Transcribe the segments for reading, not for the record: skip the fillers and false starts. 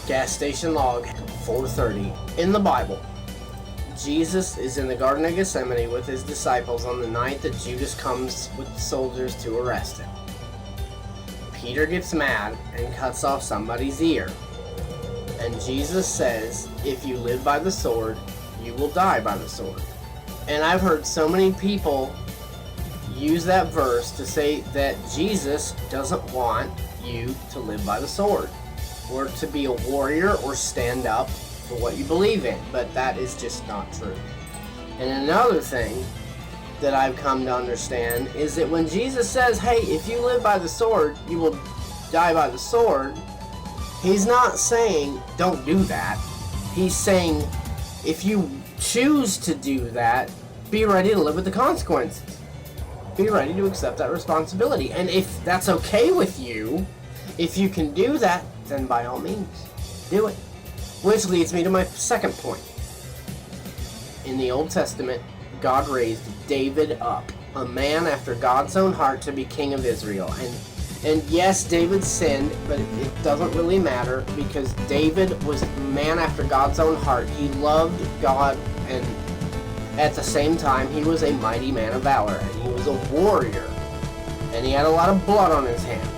Gas station log 430. In the Bible, Jesus is in the Garden of Gethsemane with his disciples on the night that Judas comes with the soldiers to arrest him. Peter gets mad and cuts off somebody's ear. And Jesus says, if you live by the sword, you will die by the sword. And I've heard so many people use that verse to say that Jesus doesn't want you to live by the sword, or to be a warrior or stand up for what you believe in, but that is just not true. And another thing that I've come to understand is that when Jesus says, hey, if you live by the sword, you will die by the sword, he's not saying don't do that. He's saying if you choose to do that, be ready to live with the consequences. Be ready to accept that responsibility. And if that's okay with you, if you can do that, then by all means, do it. Which leads me to my second point. In the Old Testament, God raised David up, a man after God's own heart, to be king of Israel. And yes, David sinned, but it doesn't really matter, because David was a man after God's own heart. He loved God, and at the same time, he was a mighty man of valor, and he was a warrior, and he had a lot of blood on his hands.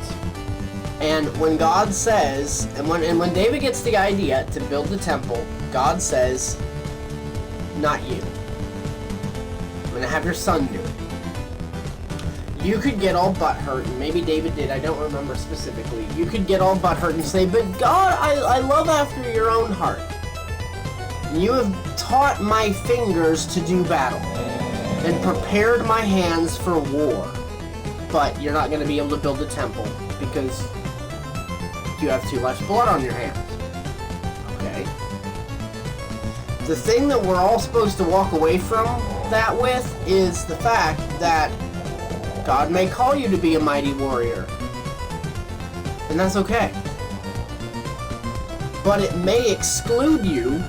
And when God says, and when David gets the idea to build the temple, God says, not you. I'm going to have your son do it. You could get all butthurt, and maybe David did, I don't remember specifically. You could get all butthurt and say, but God, I love after your own heart. You have taught my fingers to do battle and prepared my hands for war. But you're not going to be able to build a temple because you have too much blood on your hands. Okay? The thing that we're all supposed to walk away from that with is the fact that God may call you to be a mighty warrior. And that's okay. But it may exclude you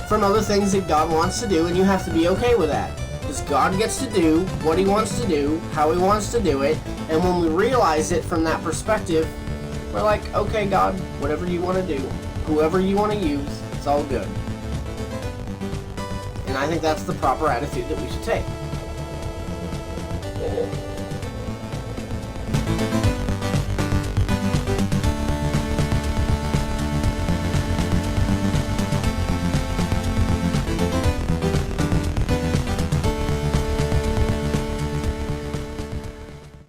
from other things that God wants to do, and you have to be okay with that. Because God gets to do what he wants to do, how he wants to do it, and when we realize it from that perspective, we're like, okay, God, whatever you want to do, whoever you want to use, it's all good. And I think that's the proper attitude that we should take.